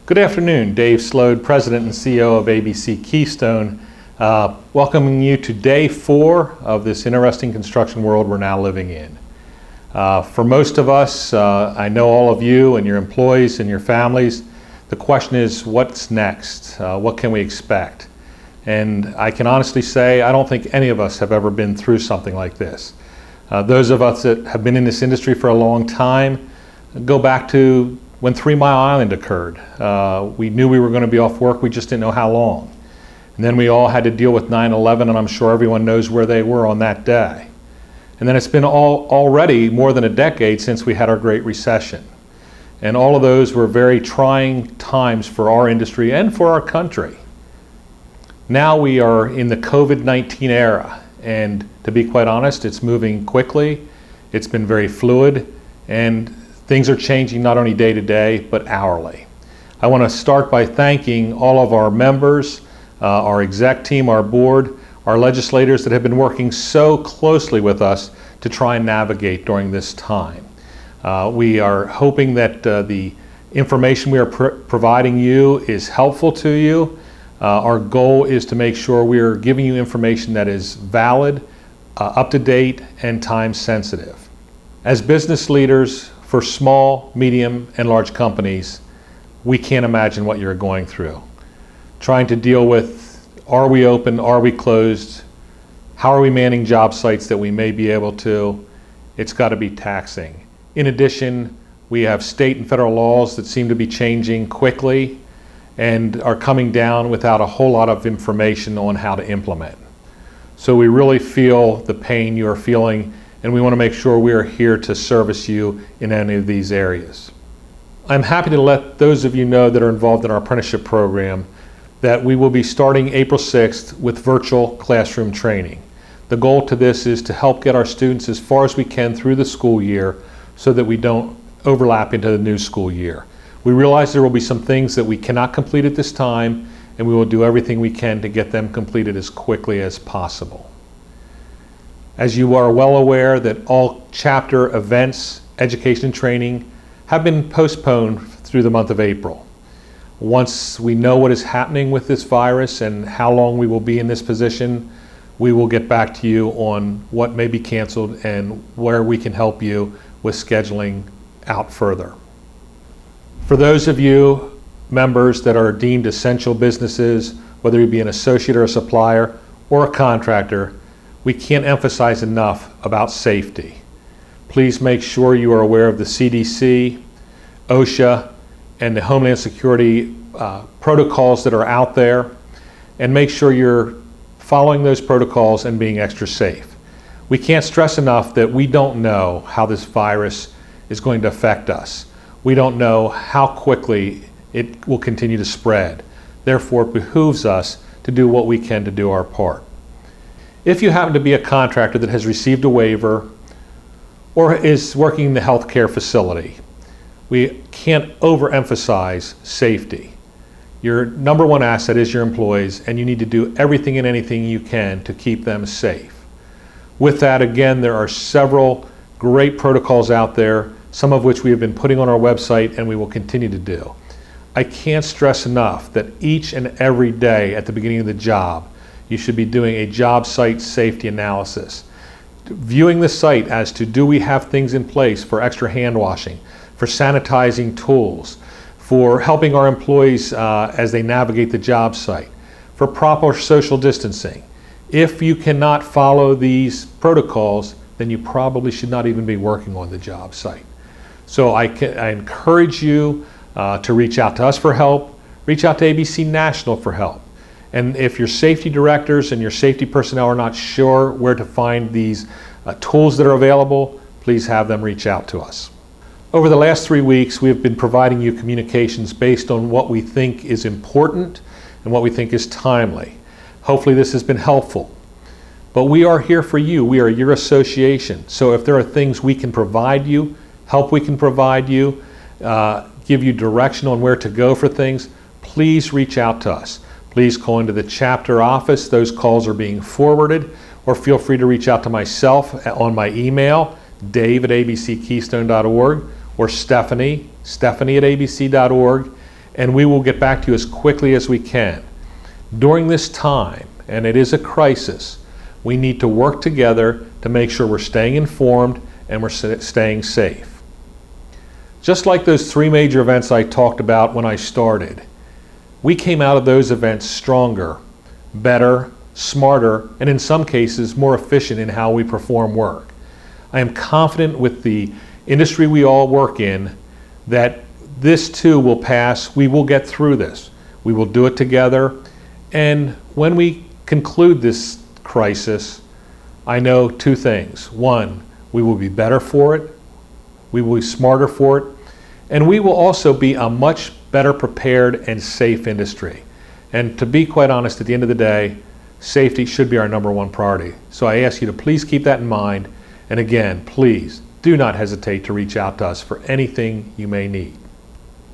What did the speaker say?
Good afternoon, Dave Sload, President and CEO of ABC Keystone, welcoming you to day 4 of this interesting construction world we're now living in. For most of us, I know all of you and your employees and your families, the question is, what's next? What can we expect? And I can honestly say, I don't think any of us have ever been through something like this. Those of us that have been in this industry for a long time, go back to when 3 Mile Island occurred. We knew we were going to be off work, we just didn't know how long. And then we all had to deal with 9/11, and I'm sure everyone knows where they were on that day. And then it's been already more than a decade since we had our Great Recession. And all of those were very trying times for our industry and for our country. Now we are in the COVID-19 era, and to be quite honest, it's moving quickly, it's been very fluid, and things are changing not only day to day, but hourly. I want to start by thanking all of our members, our exec team, our board, our legislators that have been working so closely with us to try and navigate during this time. We are hoping that the information we are providing you is helpful to you. Our goal is to make sure we are giving you information that is valid, up to date, and time sensitive. As business leaders, for small, medium, and large companies, we can't imagine what you're going through. Trying to deal with, are we open, are we closed, how are we manning job sites that we may be able to, it's got to be taxing. In addition, we have state and federal laws that seem to be changing quickly and are coming down without a whole lot of information on how to implement. So we really feel the pain you are feeling, and we want to make sure we are here to service you in any of these areas. I'm happy to let those of you know that are involved in our apprenticeship program that we will be starting April 6th with virtual classroom training. The goal to this is to help get our students as far as we can through the school year so that we don't overlap into the new school year. We realize there will be some things that we cannot complete at this time, and we will do everything we can to get them completed as quickly as possible. As you are well aware that all chapter events, education and training have been postponed through the month of April. Once we know what is happening with this virus and how long we will be in this position, we will get back to you on what may be canceled and where we can help you with scheduling out further. For those of you members that are deemed essential businesses, whether you be an associate or a supplier or a contractor, we can't emphasize enough about safety. Please make sure you are aware of the CDC, OSHA, and the Homeland Security protocols that are out there, and make sure you're following those protocols and being extra safe. We can't stress enough that we don't know how this virus is going to affect us. We don't know how quickly it will continue to spread. Therefore, it behooves us to do what we can to do our part. If you happen to be a contractor that has received a waiver or is working in the healthcare facility, we can't overemphasize safety. Your number one asset is your employees, and you need to do everything and anything you can to keep them safe. With that, again, there are several great protocols out there, some of which we have been putting on our website and we will continue to do. I can't stress enough that each and every day at the beginning of the job, you should be doing a job site safety analysis. Viewing the site as to, do we have things in place for extra hand washing, for sanitizing tools, for helping our employees as they navigate the job site, for proper social distancing. If you cannot follow these protocols, then you probably should not even be working on the job site. So I encourage you to reach out to us for help, reach out to ABC National for help. And if your safety directors and your safety personnel are not sure where to find these tools that are available, please have them reach out to us. Over the last 3 weeks, we have been providing you communications based on what we think is important and what we think is timely. Hopefully this has been helpful. But we are here for you. We are your association. So if there are things we can provide you, help we can provide you, give you direction on where to go for things, please reach out to us. Please call into the chapter office. Those calls are being forwarded, or feel free to reach out to myself on my email, dave@abckeystone.org, or Stephanie at abc.org, and we will get back to you as quickly as we can. During this time, and it is a crisis, we need to work together to make sure we're staying informed and we're staying safe. Just like those 3 major events I talked about when I started, we came out of those events stronger, better, smarter, and in some cases more efficient in how we perform work. I am confident with the industry we all work in that this too will pass. We will get through this. We will do it together. And when we conclude this crisis, I know 2 things. 1, we will be better for it. We will be smarter for it. And we will also be a much better prepared and safe industry. And to be quite honest, at the end of the day, safety should be our #1 priority. So I ask you to please keep that in mind. And again, please do not hesitate to reach out to us for anything you may need.